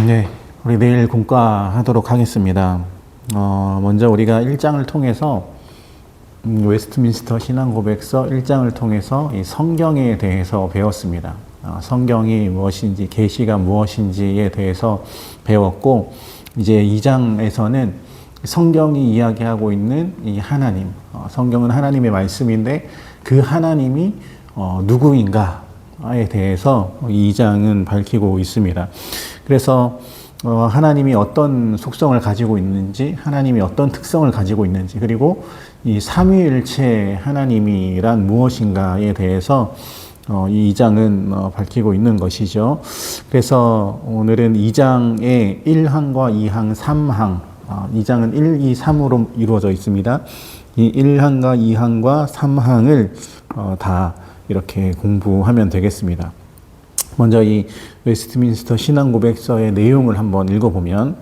네, 우리 내일 공과하도록 하겠습니다. 먼저 우리가 1장을 통해서 웨스트민스터 신앙고백서 1장을 통해서 이 성경에 대해서 배웠습니다. 성경이 무엇인지, 계시가 무엇인지에 대해서 배웠고, 이제 2장에서는 성경이 이야기하고 있는 이 하나님, 성경은 하나님의 말씀인데 그 하나님이 누구인가에 대해서 2장은 밝히고 있습니다. 그래서 하나님이 어떤 속성을 가지고 있는지, 하나님이 어떤 특성을 가지고 있는지, 그리고 이 삼위일체 하나님이란 무엇인가에 대해서 이 2장은 밝히고 있는 것이죠. 그래서 오늘은 2장의 1항과 2항, 3항, 2장은 1, 2, 3으로 이루어져 있습니다. 이 1항과 2항과 3항을 다 이렇게 공부하면 되겠습니다. 먼저 이 웨스트민스터 신앙고백서의 내용을 한번 읽어보면,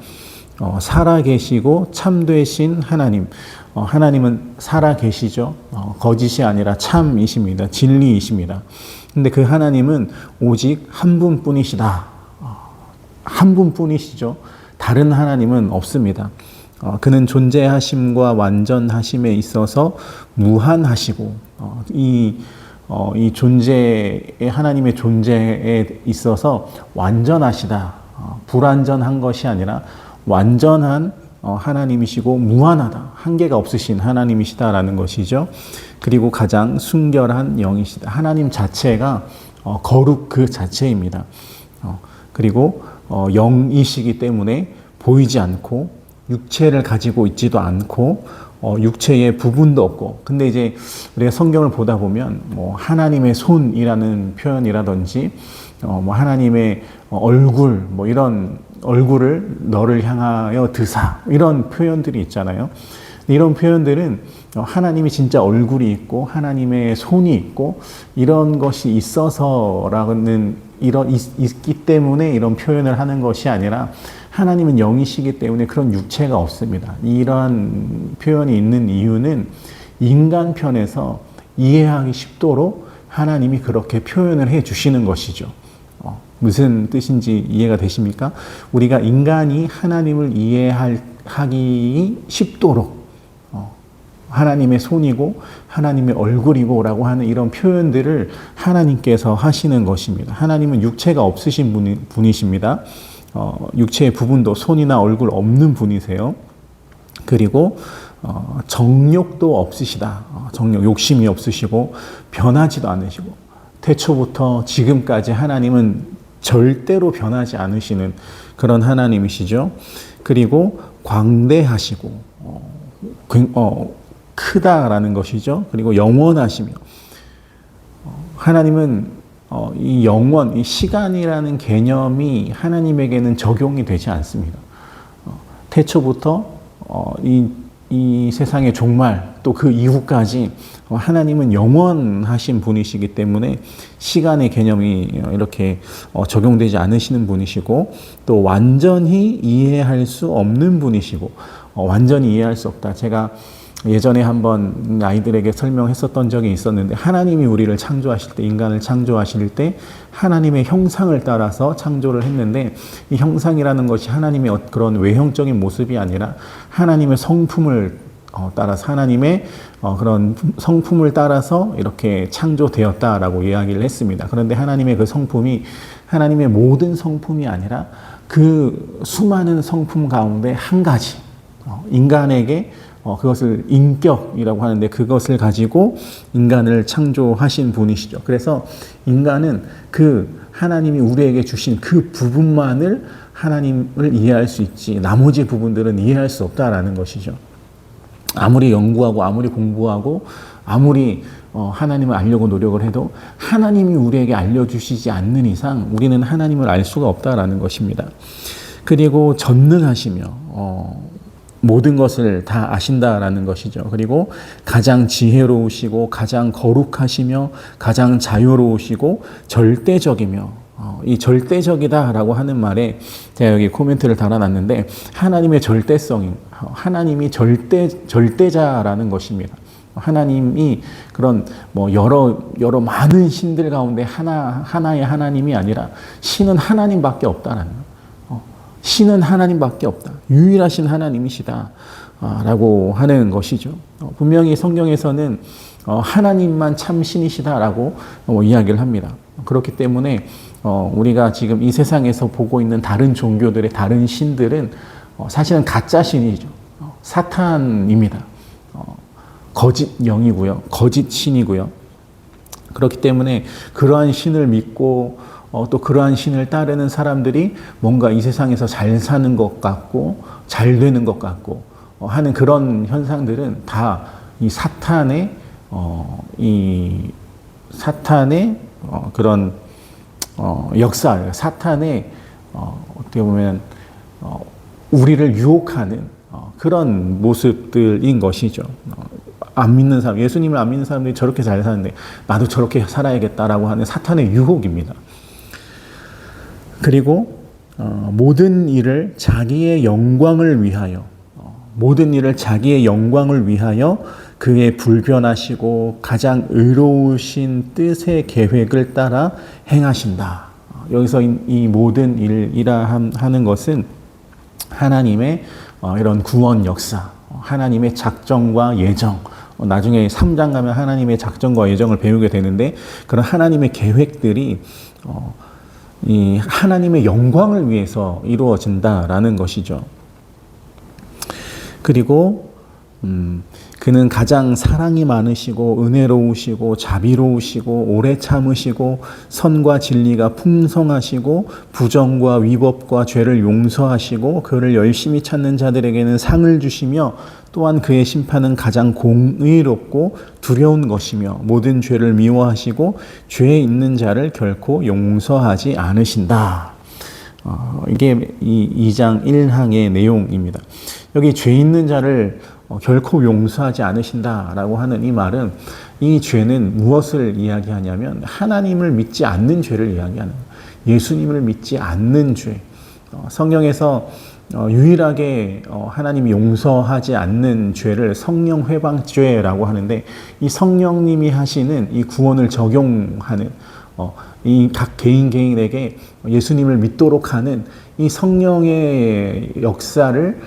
살아계시고 참되신 하나님, 하나님은 살아계시죠. 거짓이 아니라 참이십니다. 진리이십니다. 근데 그 하나님은 오직 한 분뿐이시다. 한 분뿐이시죠. 다른 하나님은 없습니다. 그는 존재하심과 완전하심에 있어서 무한하시고, 이 하나님의 존재에 있어서 완전하시다. 불완전한 것이 아니라 완전한 하나님이시고 무한하다. 한계가 없으신 하나님이시다라는 것이죠. 그리고 가장 순결한 영이시다. 하나님 자체가 거룩 그 자체입니다. 그리고 영이시기 때문에 보이지 않고 육체를 가지고 있지도 않고 육체의 부분도 없고. 근데 이제 우리가 성경을 보다 보면 뭐 하나님의 손이라는 표현이라든지 뭐 하나님의 얼굴, 뭐 이런 얼굴을 너를 향하여 드사, 이런 표현들이 있잖아요. 이런 표현들은 하나님이 진짜 얼굴이 있고 하나님의 손이 있고 이런 것이 있어서라는 있기 때문에 이런 표현을 하는 것이 아니라, 하나님은 영이시기 때문에 그런 육체가 없습니다. 이러한 표현이 있는 이유는 인간 편에서 이해하기 쉽도록 하나님이 그렇게 표현을 해 주시는 것이죠. 무슨 뜻인지 이해가 되십니까? 우리가 인간이 하나님을 이해하기 쉽도록 하나님의 손이고 하나님의 얼굴이고 라고 하는 이런 표현들을 하나님께서 하시는 것입니다. 하나님은 육체가 없으신 분이십니다. 육체의 부분도 손이나 얼굴 없는 분이세요. 그리고 정욕도 없으시다. 욕심이 없으시고 변하지도 않으시고, 태초부터 지금까지 하나님은 절대로 변하지 않으시는 그런 하나님이시죠. 그리고 광대하시고 크다라는 것이죠. 그리고 영원하시며, 하나님은 이 영원, 이 시간이라는 개념이 하나님에게는 적용이 되지 않습니다. 태초부터 이 세상의 종말, 또 그 이후까지 하나님은 영원하신 분이시기 때문에 시간의 개념이 이렇게 적용되지 않으시는 분이시고, 또 완전히 이해할 수 없는 분이시고, 완전히 이해할 수 없다. 제가 예전에 한번 아이들에게 설명했었던 적이 있었는데, 하나님이 우리를 창조하실 때, 인간을 창조하실 때 하나님의 형상을 따라서 창조를 했는데, 이 형상이라는 것이 하나님의 그런 외형적인 모습이 아니라 하나님의 성품을 따라서, 하나님의 그런 성품을 따라서 이렇게 창조되었다라고 이야기를 했습니다. 그런데 하나님의 그 성품이 하나님의 모든 성품이 아니라 그 수많은 성품 가운데 한 가지, 인간에게 그것을 인격이라고 하는데, 그것을 가지고 인간을 창조하신 분이시죠. 그래서 인간은 그 하나님이 우리에게 주신 그 부분만을 하나님을 이해할 수 있지, 나머지 부분들은 이해할 수 없다라는 것이죠. 아무리 연구하고 아무리 공부하고 아무리 하나님을 알려고 노력을 해도 하나님이 우리에게 알려주시지 않는 이상 우리는 하나님을 알 수가 없다라는 것입니다. 그리고 전능하시며 모든 것을 다 아신다라는 것이죠. 그리고 가장 지혜로우시고 가장 거룩하시며 가장 자유로우시고 절대적이며, 이 절대적이다라고 하는 말에 제가 여기 코멘트를 달아놨는데, 하나님의 절대성이, 하나님이 절대자라는 것입니다. 하나님이 그런 뭐 여러 많은 신들 가운데 하나의 하나님이 아니라 신은 하나님밖에 없다라는 거. 신은 하나님밖에 없다. 유일하신 하나님이시다. 라고 하는 것이죠. 분명히 성경에서는 하나님만 참 신이시다라고 이야기를 합니다. 그렇기 때문에 우리가 지금 이 세상에서 보고 있는 다른 종교들의 다른 신들은 사실은 가짜 신이죠. 사탄입니다. 거짓 영이고요. 거짓 신이고요. 그렇기 때문에 그러한 신을 믿고 또 그러한 신을 따르는 사람들이 뭔가 이 세상에서 잘 사는 것 같고 잘 되는 것 같고 하는 그런 현상들은 다 이 사탄의 그런 역사, 사탄의 어떻게 보면 우리를 유혹하는 그런 모습들인 것이죠. 안 믿는 사람, 예수님을 안 믿는 사람들이 저렇게 잘 사는데 나도 저렇게 살아야겠다라고 하는 사탄의 유혹입니다. 그리고 모든 일을 자기의 영광을 위하여 그의 불변하시고 가장 의로우신 뜻의 계획을 따라 행하신다. 여기서 이 모든 일이라 하는 것은 하나님의 이런 구원 역사, 하나님의 작정과 예정, 나중에 3장 가면 하나님의 작정과 예정을 배우게 되는데 그런 하나님의 계획들이 이 하나님의 영광을 위해서 이루어진다라는 것이죠. 그리고 그는 가장 사랑이 많으시고 은혜로우시고 자비로우시고 오래 참으시고 선과 진리가 풍성하시고 부정과 위법과 죄를 용서하시고 그를 열심히 찾는 자들에게는 상을 주시며 또한 그의 심판은 가장 공의롭고 두려운 것이며 모든 죄를 미워하시고 죄에 있는 자를 결코 용서하지 않으신다. 이게 이 2장 1항의 내용입니다. 여기 죄 있는 자를 결코 용서하지 않으신다라고 하는 이 말은 이 죄는 무엇을 이야기하냐면 하나님을 믿지 않는 죄를 이야기하는 거예요. 예수님을 믿지 않는 죄. 성경에서 유일하게 하나님이 용서하지 않는 죄를 성령 회방죄라고 하는데 이 성령님이 하시는 이 구원을 적용하는 이 각 개인에게 예수님을 믿도록 하는 이 성령의 역사를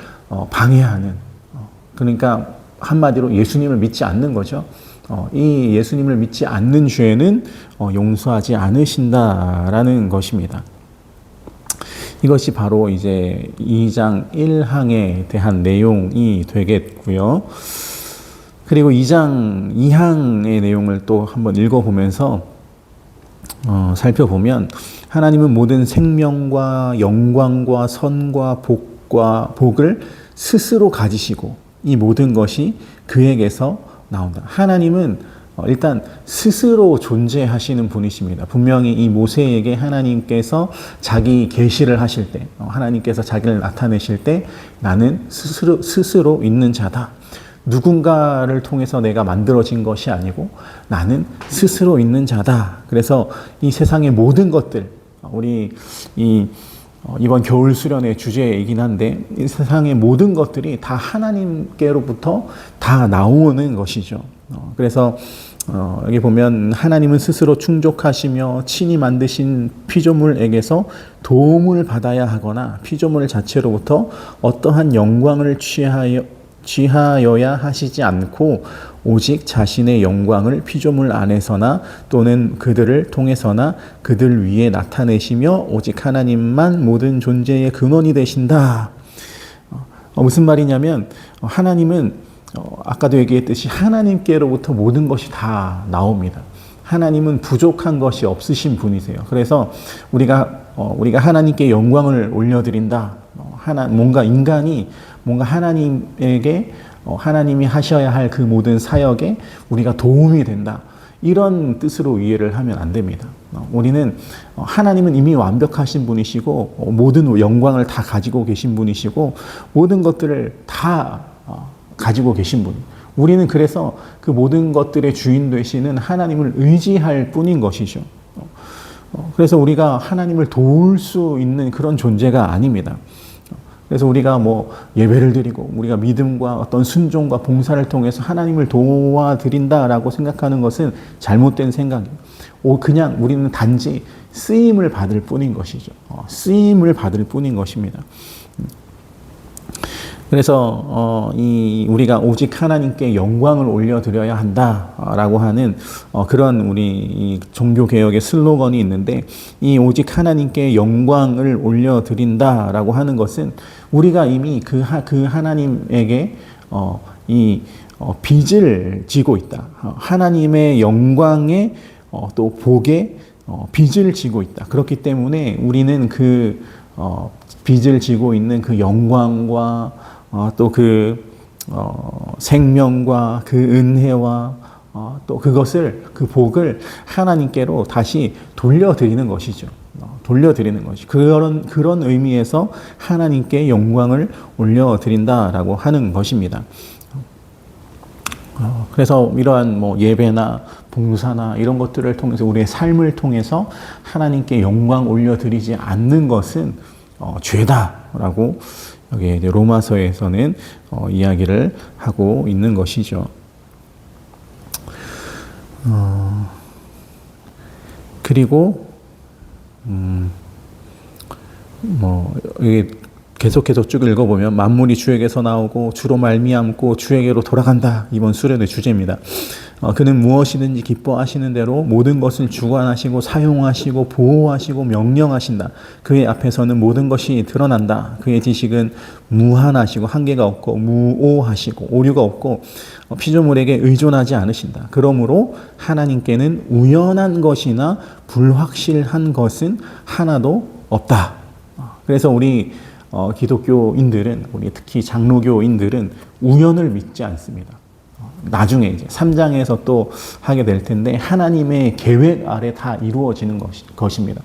방해하는, 그러니까 한마디로 예수님을 믿지 않는 거죠. 이 예수님을 믿지 않는 죄는 용서하지 않으신다라는 것입니다. 이것이 바로 이제 2장 1항에 대한 내용이 되겠고요. 그리고 2장 2항의 내용을 또 한번 읽어보면서 살펴보면 하나님은 모든 생명과 영광과 선과 복을 스스로 가지시고 이 모든 것이 그에게서 나온다. 하나님은 일단 스스로 존재하시는 분이십니다. 분명히 이 모세에게 하나님께서 자기 계시를 하실 때, 하나님께서 자기를 나타내실 때 나는 스스로 있는 자다. 누군가를 통해서 내가 만들어진 것이 아니고 나는 스스로 있는 자다. 그래서 이 세상의 모든 것들, 우리 이번 겨울 수련의 주제이긴 한데 이 세상의 모든 것들이 다 하나님께로부터 다 나오는 것이죠. 그래서 여기 보면 하나님은 스스로 충족하시며 친히 만드신 피조물에게서 도움을 받아야 하거나 피조물 자체로부터 어떠한 영광을 취하여야 하시지 않고 오직 자신의 영광을 피조물 안에서나 또는 그들을 통해서나 그들 위에 나타내시며 오직 하나님만 모든 존재의 근원이 되신다. 무슨 말이냐면 하나님은 아까도 얘기했듯이 하나님께로부터 모든 것이 다 나옵니다. 하나님은 부족한 것이 없으신 분이세요. 그래서 우리가 하나님께 영광을 올려드린다. 인간이 뭔가 하나님에게 하나님이 하셔야 할 그 모든 사역에 우리가 도움이 된다. 이런 뜻으로 이해를 하면 안 됩니다. 우리는 하나님은 이미 완벽하신 분이시고 모든 영광을 다 가지고 계신 분이시고 모든 것들을 다 가지고 계신 분. 우리는 그래서 그 모든 것들의 주인 되시는 하나님을 의지할 뿐인 것이죠. 그래서 우리가 하나님을 도울 수 있는 그런 존재가 아닙니다. 그래서 우리가 예배를 드리고 우리가 믿음과 어떤 순종과 봉사를 통해서 하나님을 도와드린다라고 생각하는 것은 잘못된 생각이에요. 그냥 우리는 단지 쓰임을 받을 뿐인 것이죠. 쓰임을 받을 뿐인 것입니다. 그래서 우리가 오직 하나님께 영광을 올려드려야 한다라고 하는 그런 우리 이 종교개혁의 슬로건이 있는데, 이 오직 하나님께 영광을 올려드린다라고 하는 것은 우리가 이미 그 하나님에게 빚을 지고 있다. 하나님의 영광에 또 복에 빚을 지고 있다. 그렇기 때문에 우리는 그 빚을 지고 있는 그 영광과 또 그 생명과 그 은혜와 또 그것을, 그 복을 하나님께로 다시 돌려드리는 것이죠. 돌려드리는 것이 그런 의미에서 하나님께 영광을 올려드린다라고 하는 것입니다. 그래서 이러한 예배나 봉사나 이런 것들을 통해서 우리의 삶을 통해서 하나님께 영광 올려드리지 않는 것은 죄다라고 여기 로마서에서는 이야기를 하고 있는 것이죠. 그리고 이게 계속해서 쭉 읽어보면 만물이 주에게서 나오고 주로 말미암고 주에게로 돌아간다. 이번 수련의 주제입니다. 그는 무엇이든지 기뻐하시는 대로 모든 것을 주관하시고 사용하시고 보호하시고 명령하신다. 그의 앞에서는 모든 것이 드러난다. 그의 지식은 무한하시고 한계가 없고 무오하시고 오류가 없고 피조물에게 의존하지 않으신다. 그러므로 하나님께는 우연한 것이나 불확실한 것은 하나도 없다. 그래서 우리 기독교인들은, 우리 특히 장로교인들은 우연을 믿지 않습니다. 나중에 이제 3장에서 또 하게 될 텐데, 하나님의 계획 아래 다 이루어지는 것입니다.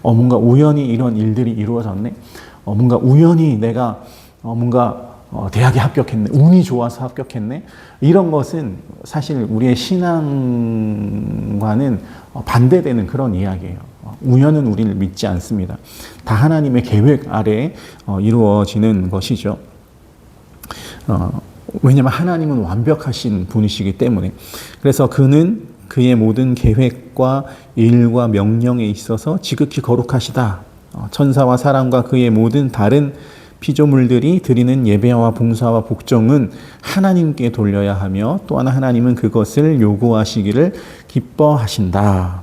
뭔가 우연히 이런 일들이 이루어졌네. 뭔가 우연히 내가 대학에 합격했네. 운이 좋아서 합격했네. 이런 것은 사실 우리의 신앙과는 반대되는 그런 이야기예요. 우연은 우리를 믿지 않습니다. 다 하나님의 계획 아래에 이루어지는 것이죠. 왜냐하면 하나님은 완벽하신 분이시기 때문에. 그래서 그는 그의 모든 계획과 일과 명령에 있어서 지극히 거룩하시다. 천사와 사람과 그의 모든 다른 피조물들이 드리는 예배와 봉사와 복종은 하나님께 돌려야 하며, 또한 하나님은 그것을 요구하시기를 기뻐하신다.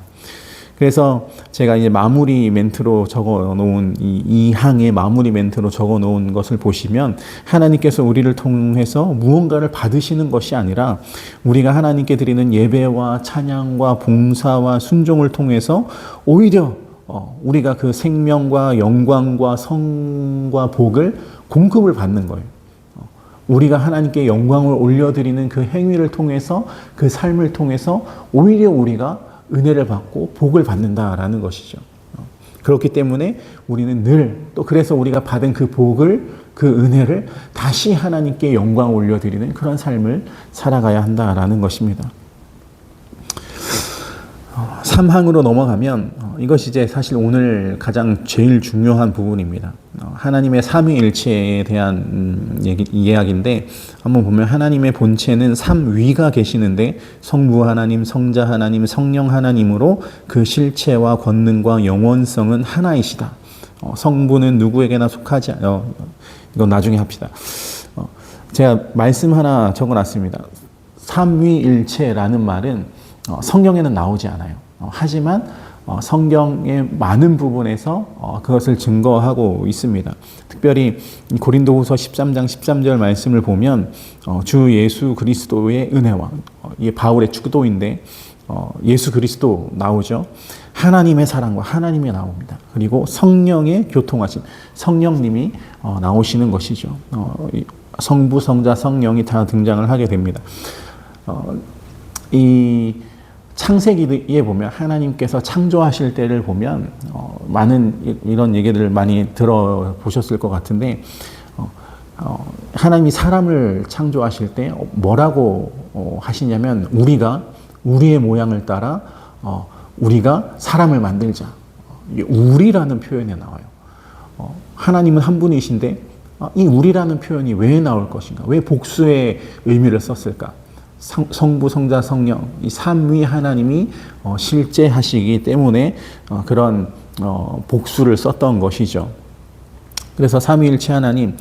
그래서 제가 이제 마무리 멘트로 적어 놓은 이 항의 마무리 멘트로 적어 놓은 것을 보시면, 하나님께서 우리를 통해서 무언가를 받으시는 것이 아니라 우리가 하나님께 드리는 예배와 찬양과 봉사와 순종을 통해서 오히려 우리가 그 생명과 영광과 성과 복을 공급을 받는 거예요. 우리가 하나님께 영광을 올려드리는 그 행위를 통해서, 그 삶을 통해서 오히려 우리가 은혜를 받고 복을 받는다라는 것이죠. 그렇기 때문에 우리는 늘, 또 그래서 우리가 받은 그 복을, 그 은혜를 다시 하나님께 영광 올려드리는 그런 삶을 살아가야 한다라는 것입니다. 3항으로 넘어가면 이것이 이제 사실 오늘 가장 제일 중요한 부분입니다. 하나님의 삼위일체에 대한 이야기인데, 한번 보면 하나님의 본체는 삼위가 계시는데 성부 하나님, 성자 하나님, 성령 하나님으로 그 실체와 권능과 영원성은 하나이시다. 성부는 누구에게나 속하지 않아. 이건 나중에 합시다. 제가 말씀 하나 적어놨습니다. 삼위일체라는 말은 성경에는 나오지 않아요. 하지만 성경의 많은 부분에서 그것을 증거하고 있습니다. 특별히 고린도후서 13장 13절 말씀을 보면 주 예수 그리스도의 은혜와, 이게 바울의 축도인데 예수 그리스도 나오죠. 하나님의 사랑과 하나님이 나옵니다. 그리고 성령의 교통하심, 성령님이 나오시는 것이죠. 성부, 성자, 성령이 다 등장을 하게 됩니다. 이 창세기에 보면 하나님께서 창조하실 때를 보면 많은 이런 얘기들을 많이 들어보셨을 것 같은데, 하나님이 사람을 창조하실 때 뭐라고 하시냐면, 우리의 모양을 따라 우리가 사람을 만들자. 우리라는 표현이 나와요. 하나님은 한 분이신데 이 우리라는 표현이 왜 나올 것인가? 왜 복수의 의미를 썼을까? 성부, 성자, 성령 이 삼위 하나님이 실제하시기 때문에 그런 복수를 썼던 것이죠. 그래서 삼위일체 하나님,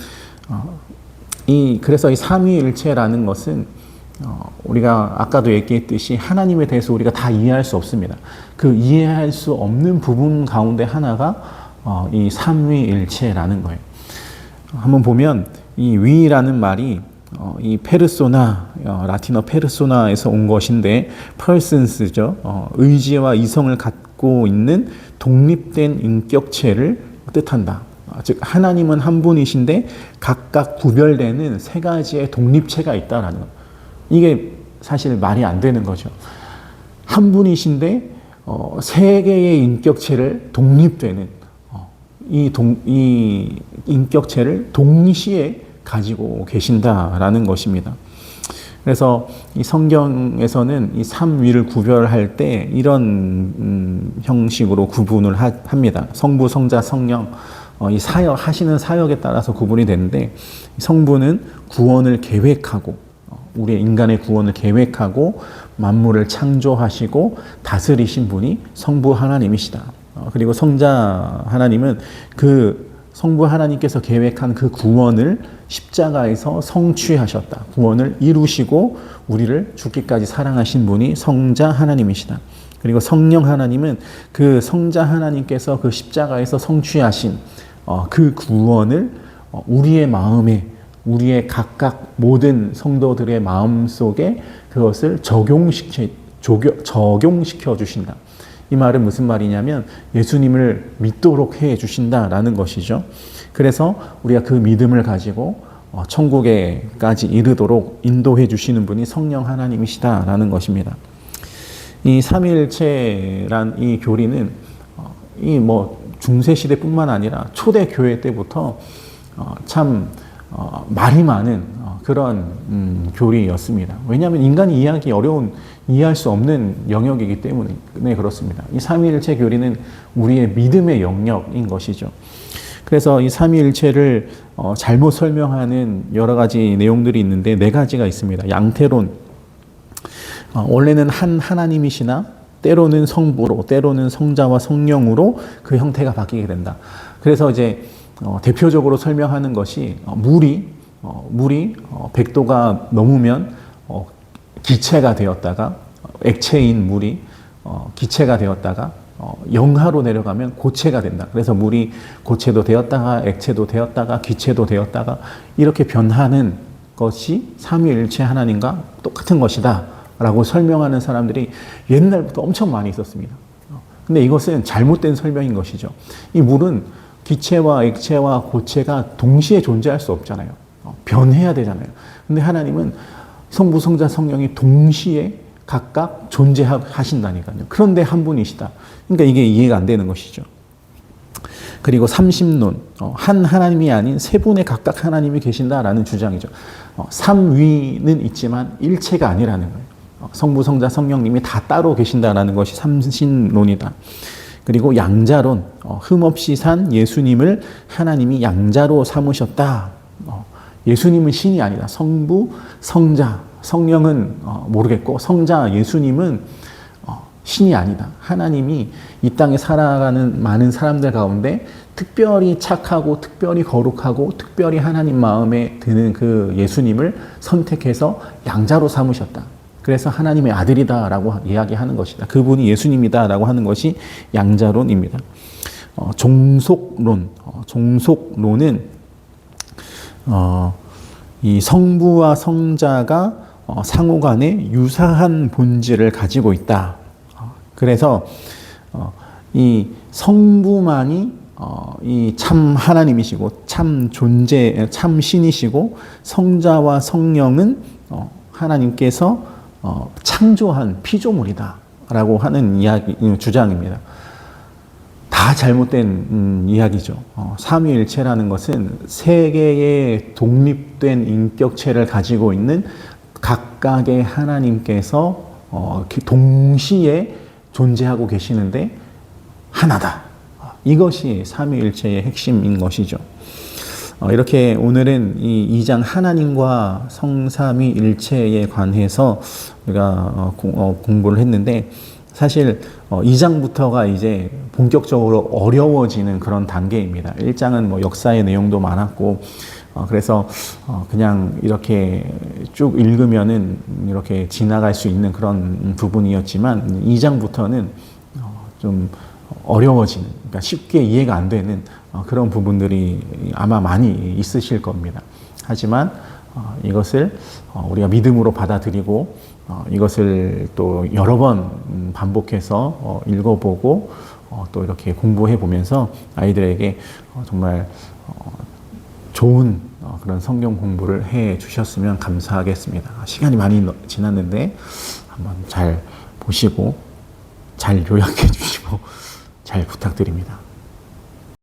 그래서 이 삼위일체라는 것은 우리가 아까도 얘기했듯이 하나님에 대해서 우리가 다 이해할 수 없습니다. 그 이해할 수 없는 부분 가운데 하나가 이 삼위일체라는 거예요. 한번 보면 이 위라는 말이 이 페르소나, 라틴어 페르소나에서 온 것인데 persons죠. 의지와 이성을 갖고 있는 독립된 인격체를 뜻한다. 즉 하나님은 한 분이신데 각각 구별되는 세 가지의 독립체가 있다라는 것. 이게 사실 말이 안 되는 거죠. 한 분이신데 세 개의 인격체를 독립되는 이 인격체를 동시에 가지고 계신다라는 것입니다. 그래서 이 성경에서는 이 삼위를 구별할 때 이런 형식으로 구분을 합니다. 성부, 성자, 성령 이 사역 하시는 사역에 따라서 구분이 되는데 성부는 구원을 계획하고 우리의 인간의 구원을 계획하고 만물을 창조하시고 다스리신 분이 성부 하나님이시다. 그리고 성자 하나님은 그 성부 하나님께서 계획한 그 구원을 십자가에서 성취하셨다. 구원을 이루시고 우리를 죽기까지 사랑하신 분이 성자 하나님이시다. 그리고 성령 하나님은 그 성자 하나님께서 그 십자가에서 성취하신 그 구원을 우리의 마음에 우리의 각각 모든 성도들의 마음 속에 그것을 적용시켜 주신다. 이 말은 무슨 말이냐면 예수님을 믿도록 해 주신다라는 것이죠. 그래서 우리가 그 믿음을 가지고 천국에까지 이르도록 인도해 주시는 분이 성령 하나님이시다라는 것입니다. 이 삼위일체란 이 교리는 이 중세 시대뿐만 아니라 초대 교회 때부터 참 말이 많은 그런 교리였습니다. 왜냐하면 인간이 이해하기 어려운, 이해할 수 없는 영역이기 때문에 그렇습니다. 이 삼위일체 교리는 우리의 믿음의 영역인 것이죠. 그래서 이 삼위일체를 잘못 설명하는 여러 가지 내용들이 있는데 네 가지가 있습니다. 양태론, 원래는 한 하나님이시나 때로는 성부로, 때로는 성자와 성령으로 그 형태가 바뀌게 된다. 그래서 이제 대표적으로 설명하는 것이 물이 100도가 넘으면 기체가 되었다가 액체인 물이 기체가 되었다가 영하로 내려가면 고체가 된다. 그래서 물이 고체도 되었다가 액체도 되었다가 기체도 되었다가 이렇게 변하는 것이 삼위일체 하나님과 똑같은 것이다 라고 설명하는 사람들이 옛날부터 엄청 많이 있었습니다. 근데 이것은 잘못된 설명인 것이죠. 이 물은 기체와 액체와 고체가 동시에 존재할 수 없잖아요. 변해야 되잖아요. 근데 하나님은 성부, 성자, 성령이 동시에 각각 존재하신다니까요. 그런데 한 분이시다. 그러니까 이게 이해가 안 되는 것이죠. 그리고 삼심론, 한 하나님이 아닌 세 분의 각각 하나님이 계신다라는 주장이죠. 삼위는 있지만 일체가 아니라는 거예요. 성부, 성자, 성령님이 다 따로 계신다라는 것이 삼신론이다. 그리고 양자론, 흠없이 산 예수님을 하나님이 양자로 삼으셨다. 예수님은 신이 아니다. 성부, 성자, 성령은 모르겠고 성자 예수님은 신이 아니다. 하나님이 이 땅에 살아가는 많은 사람들 가운데 특별히 착하고 특별히 거룩하고 특별히 하나님 마음에 드는 그 예수님을 선택해서 양자로 삼으셨다. 그래서 하나님의 아들이다라고 이야기하는 것이다. 그분이 예수님이다라고 하는 것이 양자론입니다. 종속론, 종속론은 이 성부와 성자가 상호간에 유사한 본질을 가지고 있다. 그래서 이 성부만이 이 참 하나님이시고 참 존재, 참 신이시고 성자와 성령은 하나님께서 창조한 피조물이다라고 하는 주장입니다. 다 잘못된 이야기죠. 삼위일체라는 것은 세 개의 독립된 인격체를 가지고 있는 각각의 하나님께서 동시에 존재하고 계시는데 하나다. 이것이 삼위일체의 핵심인 것이죠. 이렇게 오늘은 이 2장 하나님과 성삼위 일체에 관해서 우리가 공부를 했는데, 사실 2장부터가 이제 본격적으로 어려워지는 그런 단계입니다. 1장은 뭐 역사의 내용도 많았고, 그래서 그냥 이렇게 쭉 읽으면은 이렇게 지나갈 수 있는 그런 부분이었지만, 2장부터는 좀 어려워지는, 그러니까 쉽게 이해가 안 되는 그런 부분들이 아마 많이 있으실 겁니다. 하지만 이것을 우리가 믿음으로 받아들이고, 이것을 또 여러 번 반복해서 읽어보고 또 이렇게 공부해 보면서 아이들에게 정말 좋은 그런 성경 공부를 해 주셨으면 감사하겠습니다. 시간이 많이 지났는데 한번 잘 보시고 잘 요약해 주시고 잘 부탁드립니다.